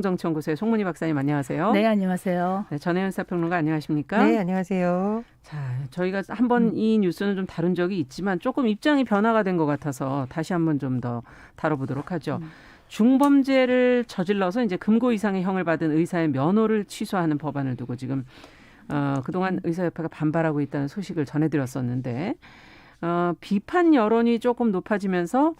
정치연구소의 송문희 박사님 안녕하세요. 네, 안녕하세요. 네, 전혜연 사평론가 안녕하십니까? 네, 안녕하세요. 자, 저희가 한번 이 뉴스는 좀 다룬 적이 있지만 조금 입장이 변화가 된 것 같아서 다시 한번 좀 더 다뤄보도록 하죠. 중범죄를 저질러서 이제 금고 이상의 형을 받은 의사의 면허를 취소하는 법안을 두고 지금 그동안 의사협회가 반발하고 있다는 소식을 전해드렸었는데 비판 여론이 조금 높아지면서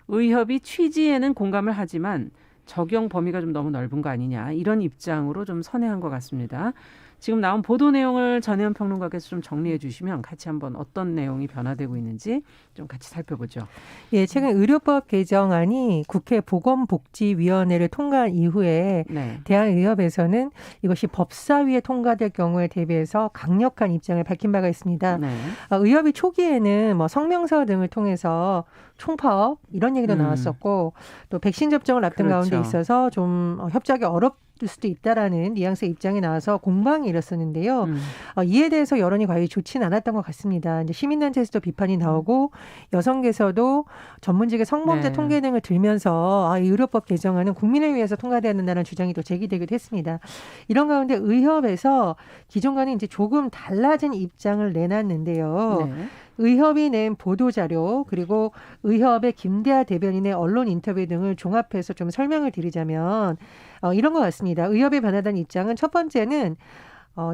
의협이 취지에는 공감을 하지만 적용 범위가 좀 너무 넓은 거 아니냐 이런 입장으로 좀 선회한 것 같습니다. 지금 나온 보도 내용을 전혜연 평론가께서 좀 정리해 주시면 같이 한번 어떤 내용이 변화되고 있는지 좀 같이 살펴보죠. 예, 최근 의료법 개정안이 국회 보건복지위원회를 통과한 이후에 네. 대한의협에서는 이것이 법사위에 통과될 경우에 대비해서 강력한 입장을 밝힌 바가 있습니다. 네. 의협이 초기에는 뭐 성명서 등을 통해서 총파업 이런 얘기도 나왔었고 또 백신 접종을 앞둔 그렇죠. 가운데 있어서 좀 협작이 어렵을 수도 있다라는 뉘앙스의 입장이 나와서 공방이 일었었는데요. 이에 대해서 여론이 과히 좋지는 않았던 것 같습니다. 이제 시민단체에서도 비판이 나오고 여성계에서도 전문직의 성범죄 네. 통계 등을 들면서 이 의료법 개정안은 국민을 위해서 통과되어야 된다는 주장이 또 제기되기도 했습니다. 이런 가운데 의협에서 기존과는 이제 조금 달라진 입장을 내놨는데요. 네. 의협이 낸 보도자료 그리고 의협의 김대하 대변인의 언론 인터뷰 등을 종합해서 좀 설명을 드리자면 이런 것 같습니다. 의협의 변화된 입장은 첫 번째는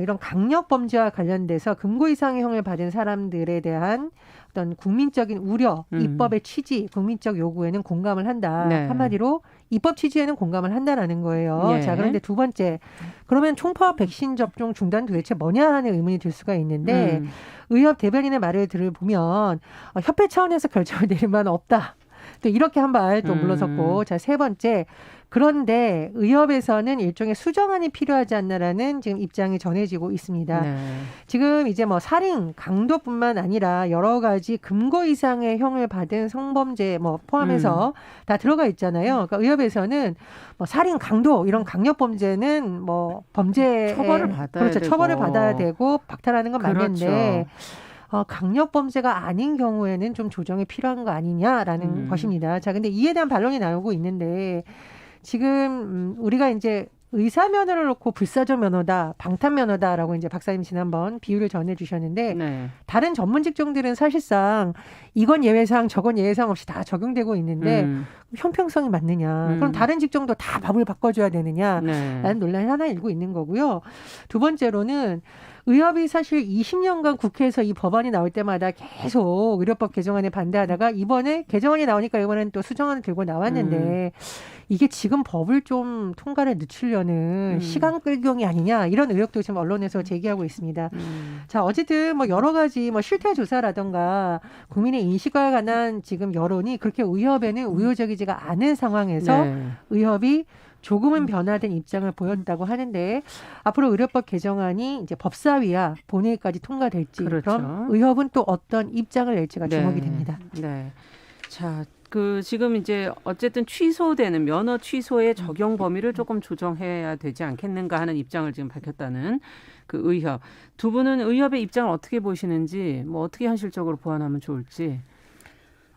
이런 강력범죄와 관련돼서 금고 이상의 형을 받은 사람들에 대한 어떤 국민적인 우려, 입법의 취지, 국민적 요구에는 공감을 한다. 네. 한마디로 입법 취지에는 공감을 한다라는 거예요. 예. 자, 그런데 두 번째, 그러면 총파업 백신 접종 중단 도대체 뭐냐 하는 의문이 들 수가 있는데 의협 대변인의 말을 들어보면 협회 차원에서 결정을 내릴 바는 없다. 또 이렇게 한 발 또 물러섰고, 자, 세 번째, 그런데 의협에서는 일종의 수정안이 필요하지 않나라는 지금 입장이 전해지고 있습니다. 네. 지금 이제 뭐 살인, 강도뿐만 아니라 여러 가지 금고 이상의 형을 받은 성범죄 뭐 포함해서 다 들어가 있잖아요. 그러니까 의협에서는 뭐 살인, 강도 이런 강력 범죄는 뭐 범죄 처벌을 받아야 그렇죠. 되고. 처벌을 받아야 되고 박탈하는 건 맞는데. 그렇죠. 강력 범죄가 아닌 경우에는 좀 조정이 필요한 거 아니냐라는 것입니다. 자, 근데 이에 대한 반론이 나오고 있는데 지금 우리가 이제 의사 면허를 놓고 불사조 면허다, 방탄 면허다라고 이제 박사님 지난번 비유를 전해주셨는데 네. 다른 전문 직종들은 사실상 이건 예외상 저건 예외상 없이 다 적용되고 있는데 형평성이 맞느냐? 그럼 다른 직종도 다 법을 바꿔줘야 되느냐라는 네. 논란이 하나 일고 있는 거고요. 두 번째로는 의협이 사실 20년간 국회에서 이 법안이 나올 때마다 계속 의료법 개정안에 반대하다가 이번에 개정안이 나오니까 이번엔 또 수정안을 들고 나왔는데 이게 지금 법을 좀 통과를 늦추려는 시간 끌기용이 아니냐 이런 의혹도 지금 언론에서 제기하고 있습니다. 자, 어쨌든 뭐 여러 가지 뭐 실태 조사라든가 국민의 인식과 관한 지금 여론이 그렇게 의협에는 우호적이지가 않은 상황에서 네. 의협이 조금은 변화된 입장을 보였다고 하는데 앞으로 의료법 개정안이 이제 법사위와 본회의까지 통과될지 그렇죠. 그럼 의협은 또 어떤 입장을 낼지가 네. 주목이 됩니다. 네. 자, 지금 이제 어쨌든 취소되는 면허 취소의 적용 범위를 조금 조정해야 되지 않겠는가 하는 입장을 지금 밝혔다는 그 의협. 두 분은 의협의 입장을 어떻게 보시는지 뭐 어떻게 현실적으로 보완하면 좋을지.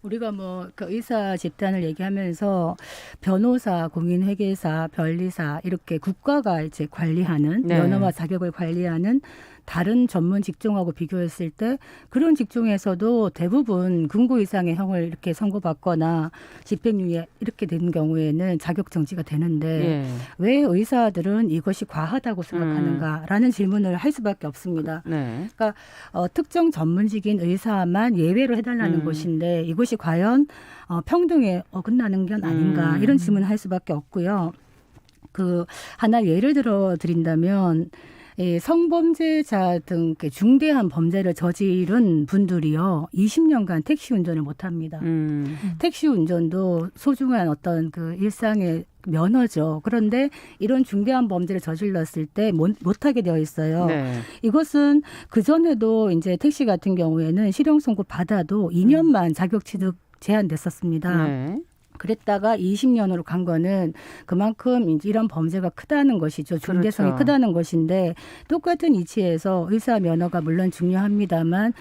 우리가 뭐 그 의사 집단을 얘기하면서 변호사, 공인회계사, 변리사 이렇게 국가가 이제 관리하는 네. 면허와 자격을 관리하는 다른 전문 직종하고 비교했을 때 그런 직종에서도 대부분 금고 이상의 형을 이렇게 선고받거나 집행유예 이렇게 된 경우에는 자격 정지가 되는데 예. 왜 의사들은 이것이 과하다고 생각하는가라는 질문을 할 수밖에 없습니다. 네. 그러니까 특정 전문직인 의사만 예외로 해달라는 것인데 이것이 과연 평등에 어긋나는 건 아닌가 이런 질문을 할 수밖에 없고요. 하나 예를 들어 드린다면 성범죄자 등 중대한 범죄를 저지른 분들이요 20년간 택시 운전을 못합니다. 택시 운전도 소중한 어떤 그 일상의 면허죠. 그런데 이런 중대한 범죄를 저질렀을 때 못하게 되어 있어요. 네. 이것은 그전에도 이제 택시 같은 경우에는 실형 선고 받아도 2년만 자격 취득 제한됐었습니다. 네. 그랬다가 20년으로 간 거는 그만큼 이제 이런 범죄가 크다는 것이죠. 중대성이 그렇죠. 크다는 것인데 똑같은 이치에서 의사 면허가 물론 중요합니다만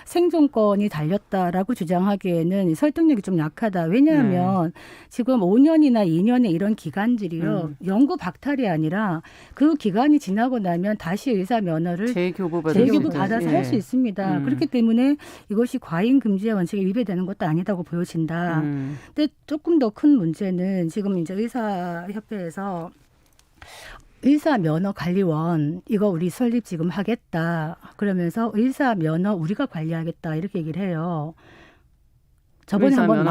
생존권이 달렸다라고 주장하기에는 설득력이 좀 약하다. 왜냐하면 지금 5년이나 2년의 이런 기간들이요. 영구 박탈이 아니라 그 기간이 지나고 나면 다시 의사 면허를 재교부 받아서 할 수 있습니다. 그렇기 때문에 이것이 과잉 금지의 원칙에 위배되는 것도 아니다고 보여진다. 근데 조금 더 큰 문제는 지금 이제 의사협회에서 의사 면허 관리원 이거 우리 설립 지금 하겠다. 그러면서 의사 면허 우리가 관리하겠다 이렇게 얘기를 해요. 저번에 한번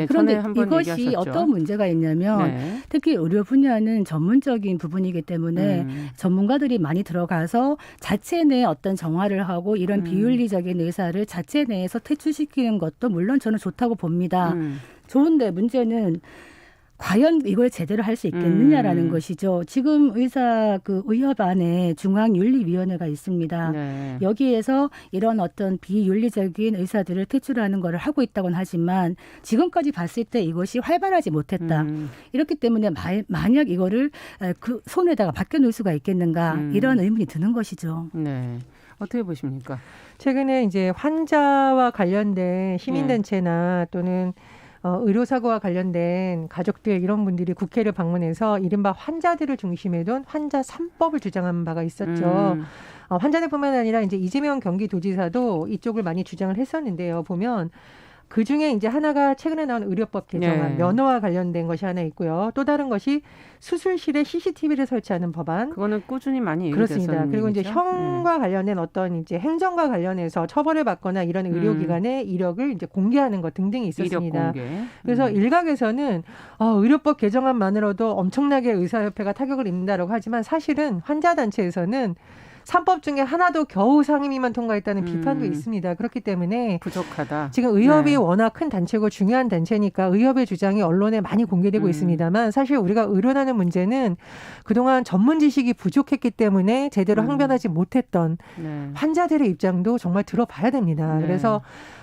그런데 한번 이것이 얘기하셨죠. 어떤 문제가 있냐면 특히 의료 분야는 전문적인 부분이기 때문에 전문가들이 많이 들어가서 자체 내 어떤 정화를 하고 이런 비윤리적인 의사를 자체 내에서 퇴출시키는 것도 물론 저는 좋다고 봅니다. 좋은데 문제는 과연 이걸 제대로 할 수 있겠느냐라는 것이죠. 지금 의협 안에 중앙윤리위원회가 있습니다. 여기에서 이런 어떤 비윤리적인 의사들을 퇴출하는 것을 하고 있다고는 하지만 지금까지 봤을 때 이것이 활발하지 못했다. 이렇기 때문에 만약 이거를 그 손에다가 맡겨놓을 수가 있겠는가 이런 의문이 드는 것이죠. 네. 어떻게 보십니까? 최근에 이제 환자와 관련된 시민단체나 또는 의료사고와 관련된 가족들 이런 분들이 국회를 방문해서 이른바 환자들을 중심에 둔 환자 3법을 주장한 바가 있었죠. 환자들뿐만 아니라 이제 이재명 경기도지사도 이쪽을 많이 주장을 했었는데요. 보면 그 중에 이제 하나가 최근에 나온 의료법 개정안, 면허와 관련된 것이 하나 있고요. 또 다른 것이 수술실에 CCTV를 설치하는 법안. 그거는 꾸준히 많이 얘기됐었는데. 그렇습니다. 그리고 이제 형과 관련된 어떤 이제 행정과 관련해서 처벌을 받거나 이런 의료기관의 이력을 이제 공개하는 것 등등이 있었습니다. 이력 공개. 그래서 일각에서는 의료법 개정안만으로도 엄청나게 의사협회가 타격을 입는다라고 하지만 사실은 환자단체에서는 3법 중에 하나도 겨우 상임위만 통과했다는 비판도 있습니다. 그렇기 때문에 부족하다. 지금 의협이 워낙 큰 단체고 중요한 단체니까 의협의 주장이 언론에 많이 공개되고 있습니다만 사실 우리가 의론하는 문제는 그동안 전문 지식이 부족했기 때문에 제대로 항변하지 못했던 환자들의 입장도 정말 들어봐야 됩니다. 그래서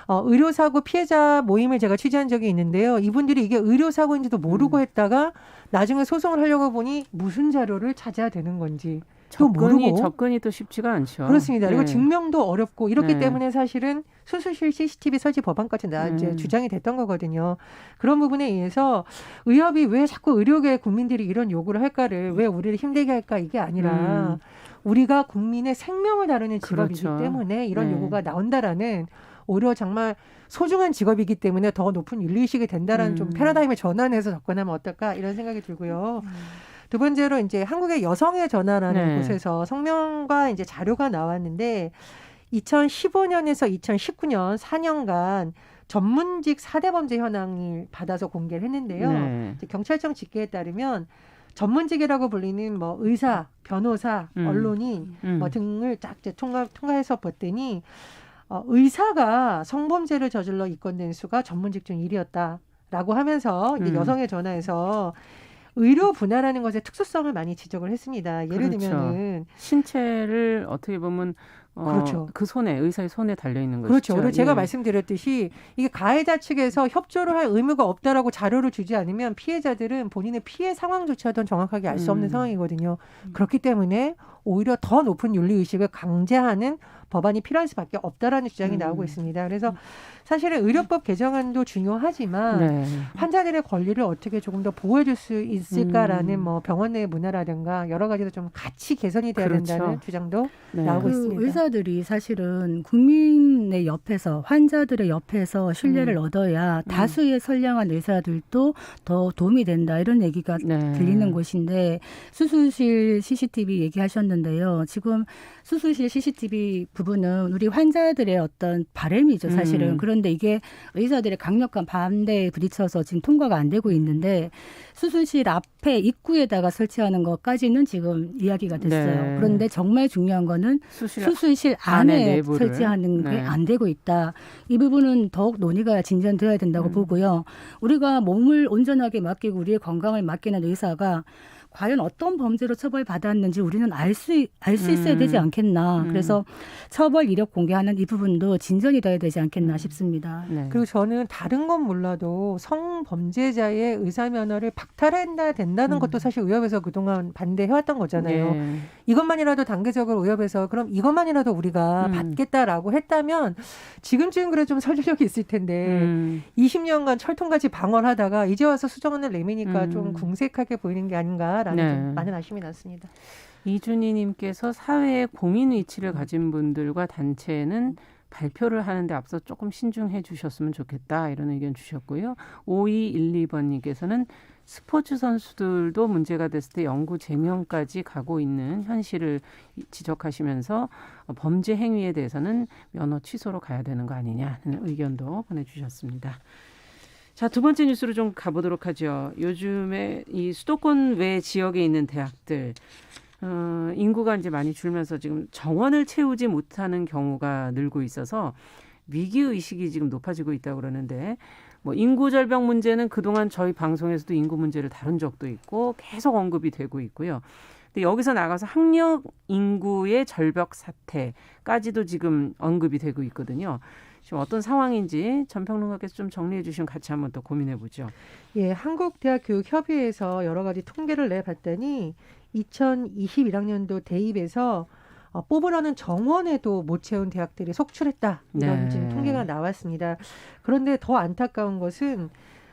의료사고 피해자 모임을 제가 취재한 적이 있는데요. 이분들이 이게 의료사고인지도 모르고 했다가 나중에 소송을 하려고 보니 무슨 자료를 찾아야 되는 건지 접근이 또 쉽지가 않죠. 그렇습니다. 그리고 증명도 어렵고 이렇기 때문에 사실은 수술실 CCTV 설치 법안까지 이제 주장이 됐던 거거든요. 그런 부분에 의해서 의협이 왜 자꾸 의료계 국민들이 이런 요구를 할까를 왜 우리를 힘들게 할까 이게 아니라 우리가 국민의 생명을 다루는 직업이기 때문에 이런 요구가 나온다라는 오히려 정말 소중한 직업이기 때문에 더 높은 윤리의식이 된다라는 좀 패러다임을 전환해서 접근하면 어떨까 이런 생각이 들고요. 두 번째로 이제 한국의 여성의 전화라는 곳에서 성명과 이제 자료가 나왔는데 2015년에서 2019년 4년간 전문직 4대 범죄 현황을 받아서 공개를 했는데요. 이제 경찰청 집계에 따르면 전문직이라고 불리는 뭐 의사, 변호사, 언론인 뭐 등을 쫙 통과해서 봤더니 의사가 성범죄를 저질러 입건된 수가 전문직 중 1위였다라고 하면서 이제 여성의 전화에서 의료 분야라는 것의 특수성을 많이 지적을 했습니다. 예를 들면은 신체를 어떻게 보면 그 손에 의사의 손에 달려 있는 것이죠. 그렇죠. 그리고 제가 말씀드렸듯이 이게 가해자 측에서 협조를 할 의무가 없다라고 자료를 주지 않으면 피해자들은 본인의 피해 상황조차도 정확하게 알 수 없는 상황이거든요. 그렇기 때문에 오히려 더 높은 윤리의식을 강제하는 법안이 필요할 수밖에 없다라는 주장이 나오고 있습니다. 그래서 사실은 의료법 개정안도 중요하지만 환자들의 권리를 어떻게 조금 더 보호해 줄 수 있을까라는 뭐 병원 내 문화라든가 여러 가지도 좀 같이 개선이 돼야 된다는 주장도 나오고 있습니다. 의사들이 사실은 국민의 옆에서 환자들의 옆에서 신뢰를 얻어야 다수의 선량한 의사들도 더 도움이 된다 이런 얘기가 들리는 곳인데 수술실 CCTV 얘기하셨는데요. 지금 수술실 CCTV 부분은 우리 환자들의 어떤 바람이죠, 사실은. 그런데 이게 의사들의 강력한 반대에 부딪혀서 지금 통과가 안 되고 있는데 수술실 앞에 입구에다가 설치하는 것까지는 지금 이야기가 됐어요. 그런데 정말 중요한 거는 수술실 안에 설치하는 게 안 되고 있다. 이 부분은 더욱 논의가 진전되어야 된다고 보고요. 우리가 몸을 온전하게 맡기고 우리의 건강을 맡기는 의사가 과연 어떤 범죄로 처벌받았는지 우리는 알 수 있어야 되지 않겠나. 그래서 처벌 이력 공개하는 이 부분도 진전이 돼야 되지 않겠나 싶습니다. 네. 그리고 저는 다른 건 몰라도 성범죄자의 의사면허를 박탈해야 된다는 것도 사실 의협에서 그동안 반대해왔던 거잖아요. 네. 이것만이라도 단계적으로 의협에서 그럼 이것만이라도 우리가 받겠다라고 했다면 지금쯤 그래 좀 설득력이 있을 텐데 20년간 철통같이 방어하다가 이제 와서 수정안을 내미니까 좀 궁색하게 보이는 게 아닌가라는 네. 좀 많은 아쉬움이 났습니다. 이준희님께서 사회에 공인 위치를 가진 분들과 단체는 발표를 하는데 앞서 조금 신중해 주셨으면 좋겠다 이런 의견 주셨고요. 5212번님께서는 스포츠 선수들도 문제가 됐을 때 영구 제명까지 가고 있는 현실을 지적하시면서 범죄 행위에 대해서는 면허 취소로 가야 되는 거 아니냐는 의견도 보내주셨습니다. 자, 두 번째 뉴스로 좀 가보도록 하죠. 요즘에 이 수도권 외 지역에 있는 대학들 인구가 이제 많이 줄면서 지금 정원을 채우지 못하는 경우가 늘고 있어서 위기 의식이 지금 높아지고 있다고 그러는데 뭐 인구 절벽 문제는 그동안 저희 방송에서도 인구 문제를 다룬 적도 있고 계속 언급이 되고 있고요. 근데 여기서 나가서 학령 인구의 절벽 사태까지도 지금 언급이 되고 있거든요. 지금 어떤 상황인지 전평론가께서 좀 정리해 주시면 같이 한번 또 고민해 보죠. 예, 한국대학교육협의회에서 여러 가지 통계를 내봤더니 2021학년도 대입에서 뽑으라는 정원에도 못 채운 대학들이 속출했다. 이런 네. 지금 통계가 나왔습니다. 그런데 더 안타까운 것은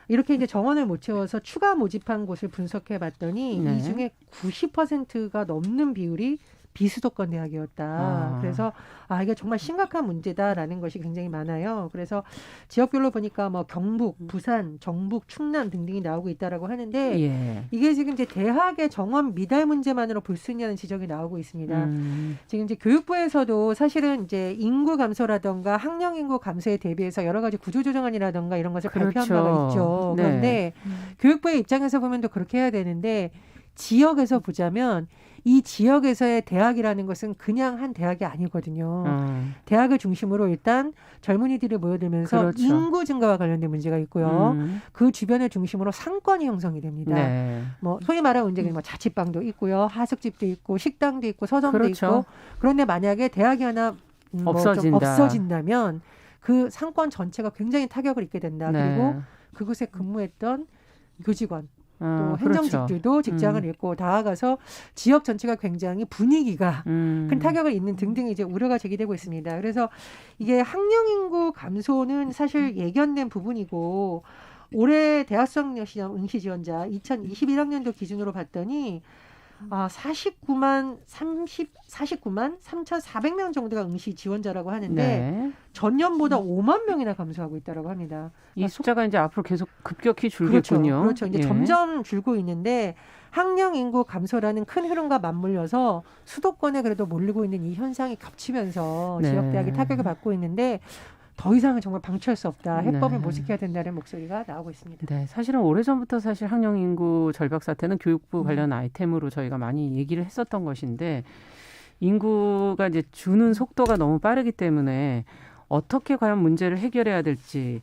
이렇게 이제 정원을 못 채워서 추가 모집한 곳을 분석해 봤더니 네. 이 중에 90%가 넘는 비율이 비수도권 대학이었다. 그래서 이게 정말 심각한 문제다라는 것이 굉장히 많아요. 그래서 지역별로 보니까 뭐 경북, 부산, 정북, 충남 등등이 나오고 있다라고 하는데 예. 이게 지금 이제 대학의 정원 미달 문제만으로 볼 수 있냐는 지적이 나오고 있습니다. 지금 이제 교육부에서도 사실은 이제 인구 감소라든가 학령 인구 감소에 대비해서 여러 가지 구조조정안이라든가 이런 것을 그렇죠. 발표한 바가 있죠. 네. 그런데 교육부의 입장에서 보면 또 그렇게 해야 되는데 지역에서 보자면 이 지역에서의 대학이라는 것은 그냥 한 대학이 아니거든요. 대학을 중심으로 일단 젊은이들이 모여들면서 그렇죠. 인구 증가와 관련된 문제가 있고요. 그 주변을 중심으로 상권이 형성이 됩니다. 네. 뭐 소위 말하는 문제는 뭐 자취방도 있고요, 하숙집도 있고, 식당도 있고, 서점도 그렇죠. 있고. 그런데 만약에 대학이 하나 좀 없어진다면 그 상권 전체가 굉장히 타격을 입게 된다. 네. 그리고 그곳에 근무했던 교직원 또 그렇죠. 행정직들도 직장을 잃고 나아가서 지역 전체가 굉장히 분위기가 큰 타격을 입는 등등 이제 우려가 제기되고 있습니다. 그래서 이게 학령 인구 감소는 사실 예견된 부분이고 올해 대학 수학력 시험 응시 지원자 2021학년도 기준으로 봤더니 49만 3,400명 정도가 응시 지원자라고 하는데 네. 전년보다 5만 명이나 감소하고 있다라고 합니다. 이 숫자가 이제 앞으로 계속 급격히 줄겠군요. 그렇죠. 이제 예. 점점 줄고 있는데 학령 인구 감소라는 큰 흐름과 맞물려서 수도권에 그래도 몰리고 있는 이 현상이 겹치면서 네. 지역 대학이 타격을 받고 있는데 더 이상은 정말 방치할 수 없다. 해법을 네. 모색해야 된다는 목소리가 나오고 있습니다. 네, 사실은 오래전부터 사실 학령 인구 절벽 사태는 교육부 관련 아이템으로 저희가 많이 얘기를 했었던 것인데 인구가 이제 주는 속도가 너무 빠르기 때문에 어떻게 과연 문제를 해결해야 될지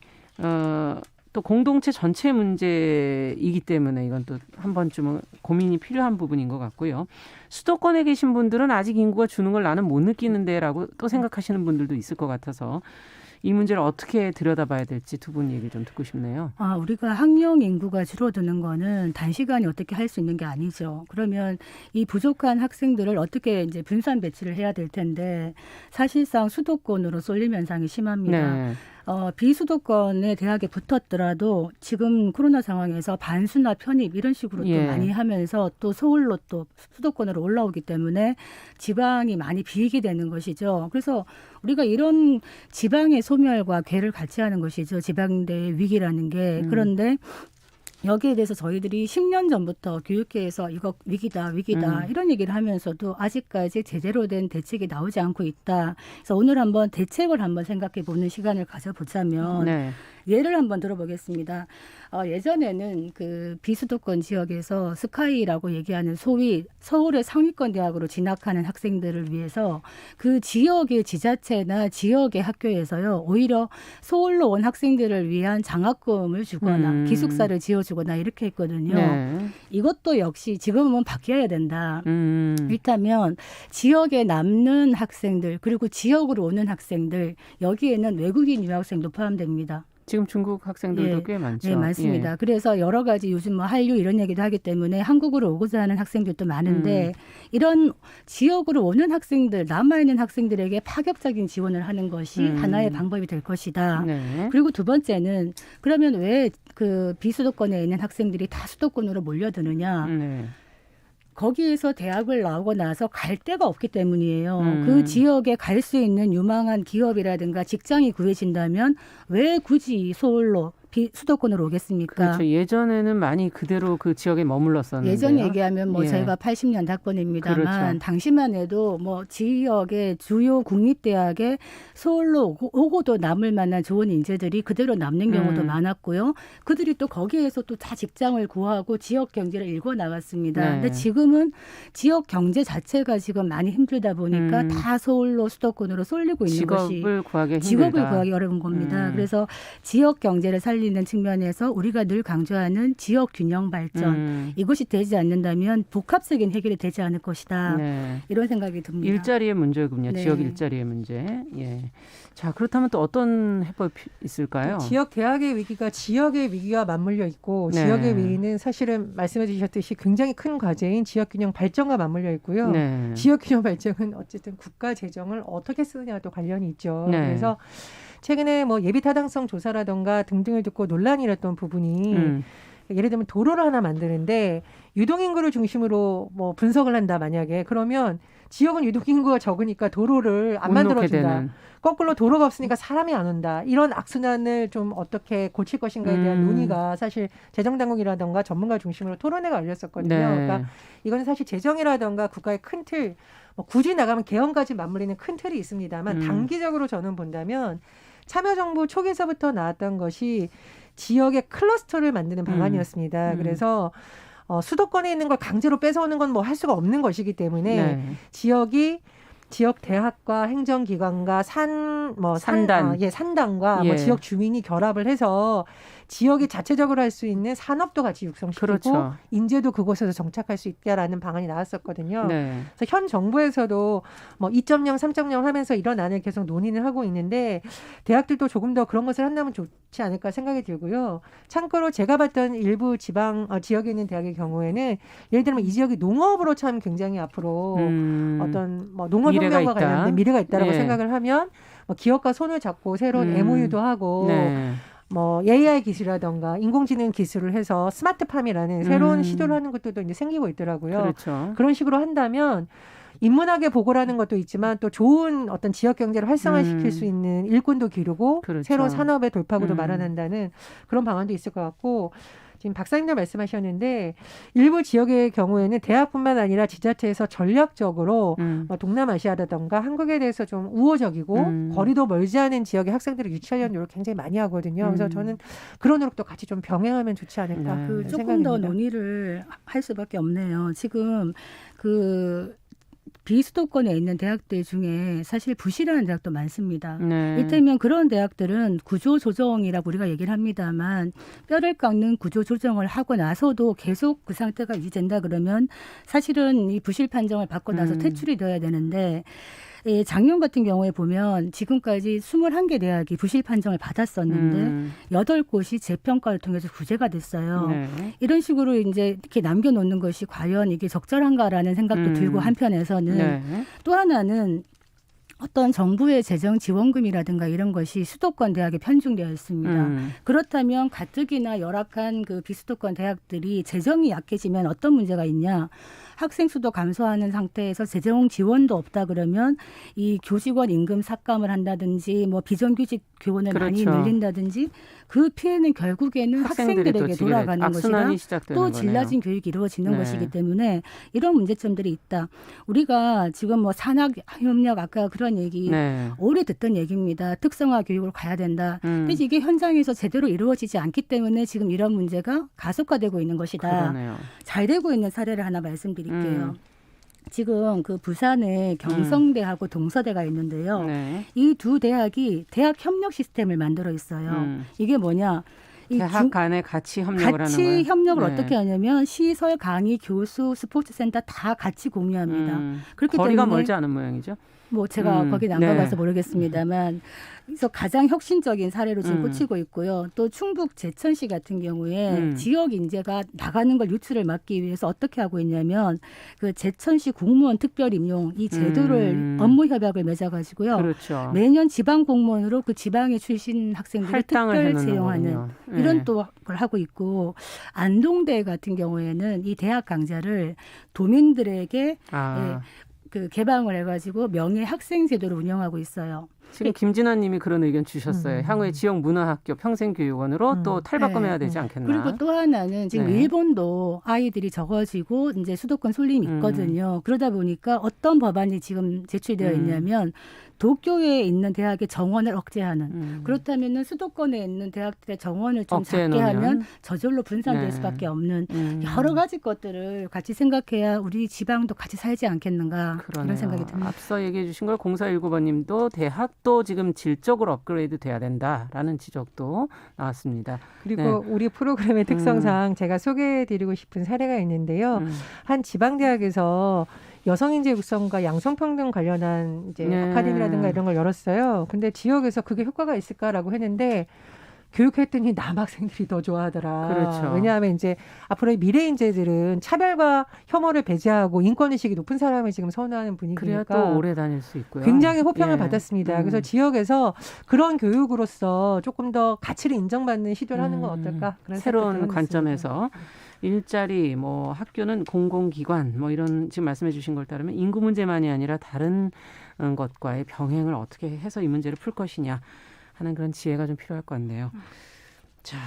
또 공동체 전체 문제이기 때문에 이건 또 한 번쯤은 고민이 필요한 부분인 것 같고요. 수도권에 계신 분들은 아직 인구가 주는 걸 나는 못 느끼는데라고 또 생각하시는 분들도 있을 것 같아서 이 문제를 어떻게 들여다봐야 될지 두 분 얘기 좀 듣고 싶네요. 우리가 학령 인구가 줄어드는 거는 단시간에 어떻게 할 수 있는 게 아니죠. 그러면 이 부족한 학생들을 어떻게 이제 분산 배치를 해야 될 텐데 사실상 수도권으로 쏠림 현상이 심합니다. 네. 비수도권의 대학에 붙었더라도 지금 코로나 상황에서 반수나 편입 이런 식으로 또 많이 하면서 또 서울로 또 수도권으로 올라오기 때문에 지방이 많이 비이게 되는 것이죠. 그래서 우리가 이런 지방의 소멸과 괴를 같이 하는 것이죠. 지방대의 위기라는 게. 그런데 여기에 대해서 저희들이 10년 전부터 교육계에서 이거 위기다 이런 얘기를 하면서도 아직까지 제대로 된 대책이 나오지 않고 있다. 그래서 오늘 한번 대책을 한번 생각해 보는 시간을 가져보자면 예를 한번 들어보겠습니다. 예전에는 그 비수도권 지역에서 스카이라고 얘기하는 소위 서울의 상위권 대학으로 진학하는 학생들을 위해서 그 지역의 지자체나 지역의 학교에서요, 오히려 서울로 온 학생들을 위한 장학금을 주거나 기숙사를 지어주거나 이렇게 했거든요. 네. 이것도 역시 지금은 바뀌어야 된다. 일단은 지역에 남는 학생들 그리고 지역으로 오는 학생들 여기에는 외국인 유학생도 포함됩니다. 지금 중국 학생들도 예. 꽤 많죠. 네, 많습니다. 그래서 여러 가지 요즘 뭐 한류 이런 얘기도 하기 때문에 한국으로 오고자 하는 학생들도 많은데 이런 지역으로 오는 학생들, 남아있는 학생들에게 파격적인 지원을 하는 것이 하나의 방법이 될 것이다. 네. 그리고 두 번째는 그러면 왜 그 비수도권에 있는 학생들이 다 수도권으로 몰려드느냐. 네. 거기에서 대학을 나오고 나서 갈 데가 없기 때문이에요. 그 지역에 갈 수 있는 유망한 기업이라든가 직장이 구해진다면 왜 굳이 서울로 수도권으로 오겠습니까? 그렇죠. 예전에는 많이 그대로 그 지역에 머물렀었는데. 예전 얘기하면 뭐 예. 저희가 80년 학번입니다만 그렇죠. 당시만 해도 뭐 지역의 주요 국립대학에 서울로 오고도 남을 만한 좋은 인재들이 그대로 남는 경우도 많았고요. 그들이 또 거기에서 또 다 직장을 구하고 지역 경제를 일궈 나갔습니다. 네. 근데 지금은 지역 경제 자체가 지금 많이 힘들다 보니까 다 서울로 수도권으로 쏠리고 있는 것이 직업을 구하기 힘들다. 직업을 구하기 어려운 겁니다. 그래서 지역 경제를 살리는 측면에서 우리가 늘 강조하는 지역 균형 발전 이것이 되지 않는다면 복합적인 해결이 되지 않을 것이다. 네. 이런 생각이 듭니다. 일자리의 문제군요. 네. 지역 일자리의 문제. 예. 자, 그렇다면 또 어떤 해법이 있을까요? 지역 대학의 위기가 지역의 위기와 맞물려 있고 네. 지역의 위기는 사실은 말씀해 주셨듯이 굉장히 큰 과제인 지역균형 발전과 맞물려 있고요. 네. 지역균형 발전은 어쨌든 국가 재정을 어떻게 쓰느냐도 관련이 있죠. 네. 그래서 최근에 뭐 예비 타당성 조사라던가 등등을 듣고 논란이 일었던 부분이 예를 들면 도로를 하나 만드는데 유동인구를 중심으로 뭐 분석을 한다 만약에 그러면 지역은 유동인구가 적으니까 도로를 안 못 놓게 만들어준다. 되는. 거꾸로 도로가 없으니까 사람이 안 온다. 이런 악순환을 좀 어떻게 고칠 것인가에 대한 논의가 사실 재정당국이라던가 전문가 중심으로 토론회가 열렸었거든요. 네. 그러니까 이건 사실 재정이라던가 국가의 큰 틀, 뭐 굳이 나가면 개헌까지 맞물리는 큰 틀이 있습니다만 단기적으로 저는 본다면 참여정부 초기에서부터 나왔던 것이 지역의 클러스터를 만드는 방안이었습니다. 그래서 수도권에 있는 걸 강제로 뺏어오는 건 뭐 할 수가 없는 것이기 때문에 네. 지역 대학과 행정기관과 산단. 산단과 예. 뭐 지역 주민이 결합을 해서 지역이 자체적으로 할 수 있는 산업도 같이 육성시키고 그렇죠. 인재도 그곳에서 정착할 수 있다라는 방안이 나왔었거든요. 네. 그래서 현 정부에서도 뭐 2.0, 3.0 하면서 이런 안을 계속 논의를 하고 있는데 대학들도 조금 더 그런 것을 한다면 좋지 않을까 생각이 들고요. 참고로 제가 봤던 일부 지역에 있는 대학의 경우에는 예를 들면 이 지역이 농업으로 참 굉장히 앞으로 어떤 뭐 농업혁명과 관련된 미래가 있다라고 예. 생각을 하면 뭐 기업과 손을 잡고 새로운 MOU도 하고 네. 뭐 AI 기술이라던가 인공지능 기술을 해서 스마트팜이라는 새로운 시도를 하는 것도 이제 생기고 있더라고요. 그렇죠. 그런 식으로 한다면 인문학의 보고라는 것도 있지만 또 좋은 어떤 지역 경제를 활성화시킬 수 있는 일꾼도 기르고 그렇죠. 새로운 산업의 돌파구도 마련한다는 그런 방안도 있을 것 같고 지금 박사님도 말씀하셨는데 일부 지역의 경우에는 대학뿐만 아니라 지자체에서 전략적으로 동남아시아라던가 한국에 대해서 좀 우호적이고 거리도 멀지 않은 지역의 학생들을 유치하려는 노력을 굉장히 많이 하거든요. 그래서 저는 그런 노력도 같이 좀 병행하면 좋지 않을까 네. 그 조금 생각입니다. 더 논의를 할 수밖에 없네요. 지금 그 비수도권에 있는 대학들 중에 사실 부실한 대학도 많습니다. 네. 이를테면 그런 대학들은 구조조정이라고 우리가 얘기를 합니다만 뼈를 깎는 구조조정을 하고 나서도 계속 그 상태가 유지된다 그러면 사실은 이 부실 판정을 받고 나서 퇴출이 되어야 되는데 작년 같은 경우에 보면 지금까지 21개 대학이 부실 판정을 받았었는데 8곳이 재평가를 통해서 구제가 됐어요. 네. 이런 식으로 이제 이렇게 남겨놓는 것이 과연 이게 적절한가라는 생각도 들고 한편에서는 네. 또 하나는 어떤 정부의 재정 지원금이라든가 이런 것이 수도권 대학에 편중되어 있습니다. 그렇다면 가뜩이나 열악한 그 비수도권 대학들이 재정이 약해지면 어떤 문제가 있냐? 학생 수도 감소하는 상태에서 재정 지원도 없다 그러면 이 교직원 임금 삭감을 한다든지 뭐 비정규직 교원을 많이 그렇죠. 늘린다든지 그 피해는 결국에는 학생들이 또 학생들에게 지게 돌아가는 악순환이 것이다. 시작되는 또 거네요. 질라진 교육이 이루어지는 네. 것이기 때문에 이런 문제점들이 있다. 우리가 지금 뭐 산학협력 아까 그런 얘기 네. 오래 듣던 얘기입니다. 특성화 교육으로 가야 된다. 음, 근데 이게 현장에서 제대로 이루어지지 않기 때문에 지금 이런 문제가 가속화되고 있는 것이다. 그러네요. 잘 되고 있는 사례를 하나 말씀드릴게요. 지금 그 부산에 경성대하고 동서대가 있는데요. 네. 이 두 대학이 대학 협력 시스템을 만들어 있어요. 이게 뭐냐? 이 대학 간에 같이 협력을 하는 같이 거예요. 협력을 네. 어떻게 하냐면 시설, 강의, 교수, 스포츠센터 다 같이 공유합니다. 그렇기 거리가 때문에 멀지 않은 모양이죠. 뭐 제가 거기 안 네. 가봐서 모르겠습니다만 그래서 가장 혁신적인 사례로 지금 음. 꽂히고 있고요. 또 충북 제천시 같은 경우에 음. 지역 인재가 나가는 걸 유출을 막기 위해서 어떻게 하고 있냐면 그 제천시 공무원 특별 임용 이 제도를 업무 협약을 맺어가지고요. 그렇죠. 매년 지방 공무원으로 그 지방에 출신 학생들을 할당을 특별 해놓는 채용하는 거군요. 이런 또 걸 하고 있고 안동대 같은 경우에는 이 대학 강좌를 도민들에게 아, 그 개방을 해가지고 명예 학생 제도를 운영하고 있어요. 지금 김진아님이 그런 의견 주셨어요. 향후에 지역 문화학교 평생교육원으로 또 탈바꿈해야 되지 않겠나. 그리고 또 하나는 지금 네. 일본도 아이들이 적어지고 이제 수도권 쏠림이 있거든요. 그러다 보니까 어떤 법안이 지금 제출되어 있냐면 도쿄에 있는 대학의 정원을 억제하는 그렇다면은 수도권에 있는 대학들의 정원을 좀 작게 억제해놓으면. 하면 저절로 분산될 네. 수밖에 없는 여러 가지 것들을 같이 생각해야 우리 지방도 같이 살지 않겠는가 그러네요. 이런 생각이 듭니다. 앞서 얘기해 주신 걸 0419번님도 대학도 지금 질적으로 업그레이드 돼야 된다라는 지적도 나왔습니다. 그리고 네. 우리 프로그램의 특성상 제가 소개해드리고 싶은 사례가 있는데요. 한 지방대학에서 여성인재 육성과 양성평등 관련한 이제 네. 아카데미라든가 이런 걸 열었어요. 근데 지역에서 그게 효과가 있을까라고 했는데 교육했더니 남학생들이 더 좋아하더라. 그렇죠. 왜냐하면 이제 앞으로의 미래 인재들은 차별과 혐오를 배제하고 인권의식이 높은 사람을 지금 선호하는 분위기니까 그래야 또 오래 다닐 수 있고요. 굉장히 호평을 예. 받았습니다. 그래서 지역에서 그런 교육으로서 조금 더 가치를 인정받는 시도를 하는 건 어떨까? 그런 새로운 생각도 관점에서 일자리, 뭐 학교는 공공기관, 뭐 이런 지금 말씀해 주신 걸 따르면 인구 문제만이 아니라 다른 것과의 병행을 어떻게 해서 이 문제를 풀 것이냐 하는 그런 지혜가 좀 필요할 것 같네요. 자,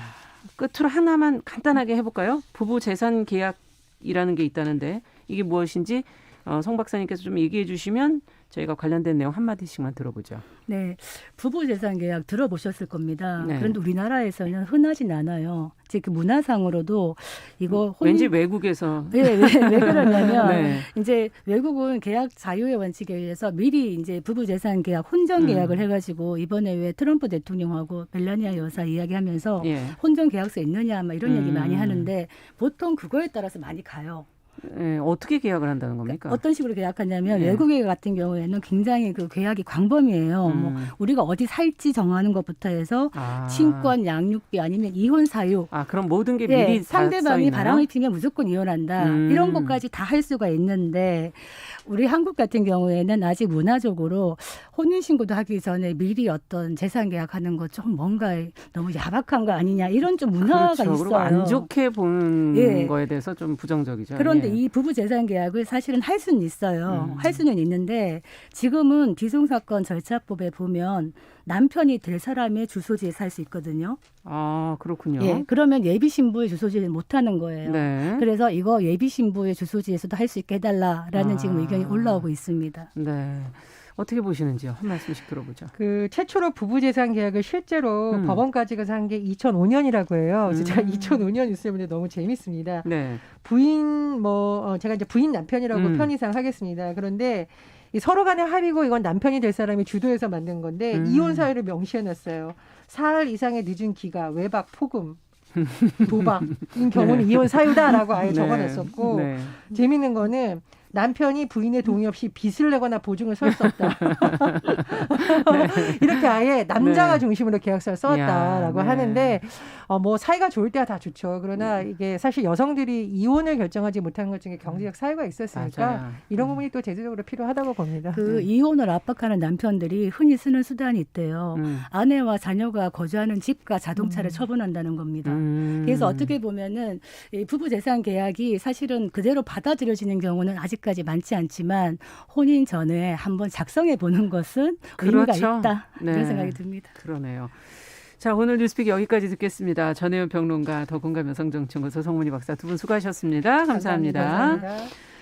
끝으로 하나만 간단하게 해볼까요? 부부 재산 계약이라는 게 있다는데 이게 무엇인지 송 박사님께서 좀 얘기해 주시면 저희가 관련된 내용 한마디씩만 들어보죠. 네, 부부 재산 계약 들어보셨을 겁니다. 네. 그런데 우리나라에서는 흔하진 않아요. 즉 그 문화상으로도 이거 왠지 외국에서 왜 그러냐면 네. 이제 외국은 계약 자유의 원칙에 의해서 미리 이제 부부 재산 계약 혼전 계약을 해가지고 이번에 왜 트럼프 대통령하고 멜라니아 여사 이야기하면서 예. 혼전 계약서 있느냐 막 이런 얘기 많이 하는데 보통 그거에 따라서 많이 가요. 예, 어떻게 계약을 한다는 겁니까? 어떤 식으로 계약하냐면 네. 외국에 같은 경우에는 굉장히 그 계약이 광범위해요. 뭐 우리가 어디 살지 정하는 것부터 해서 친권, 양육비 아니면 이혼 사유. 그럼 모든 게 예, 미리 다 상대방이 써 바람을 피면 무조건 이혼한다. 이런 것까지 다 할 수가 있는데 우리 한국 같은 경우에는 아직 문화적으로 혼인신고도 하기 전에 미리 어떤 재산 계약하는 거 좀 뭔가 너무 야박한 거 아니냐 이런 좀 문화가 그렇죠. 있어요. 그리고 안 좋게 보는 예. 거에 대해서 좀 부정적이죠. 그런데 예. 이 부부 재산 계약을 사실은 할 수는 있어요. 음. 할 수는 있는데 지금은 비송사건 절차법에 보면 남편이 될 사람의 주소지에 살 수 있거든요. 그렇군요. 예, 그러면 예비 신부의 주소지를 못 하는 거예요. 네. 그래서 이거 예비 신부의 주소지에서도 할 수 있게 해달라라는 지금 의견이 올라오고 있습니다. 네. 어떻게 보시는지요? 한 말씀씩 들어보죠. 그 최초로 부부 재산 계약을 실제로 법원까지 가서 한 게 2005년이라고 해요. 그래서 제가 2005년 뉴스를 보는데 너무 재밌습니다. 네. 부인 제가 이제 부인 남편이라고 편의상 하겠습니다. 그런데 이 서로 간의 합의고 이건 남편이 될 사람이 주도해서 만든 건데 이혼 사유를 명시해놨어요. 4일 이상의 늦은 기가, 외박, 폭음, 도박인 경우는 이혼 사유다라고 아예 적어냈었고 네. 재밌는 거는 남편이 부인의 동의 없이 빚을 내거나 보증을 설 수 없다. 이렇게 아예 남자가 네. 중심으로 계약서를 써왔다라고 야, 네. 하는데 뭐 사이가 좋을 때야 다 좋죠. 그러나 이게 사실 여성들이 이혼을 결정하지 못한 것 중에 경제적 사유가 있었으니까 맞아요. 이런 부분이 또 제도적으로 필요하다고 봅니다. 그 이혼을 압박하는 남편들이 흔히 쓰는 수단이 있대요. 아내와 자녀가 거주하는 집과 자동차를 처분한다는 겁니다. 그래서 어떻게 보면은 이 부부 재산 계약이 사실은 그대로 받아들여지는 경우는 아직까지 많지 않지만 혼인 전에 한번 작성해 보는 것은 의미가 그렇죠. 있다. 네. 이런 생각이 듭니다. 그러네요. 자, 오늘 뉴스픽 여기까지 듣겠습니다. 전혜연 평론가, 더공감 여성정치연구소 송문희 박사 두 분 수고하셨습니다. 감사합니다. 감사합니다.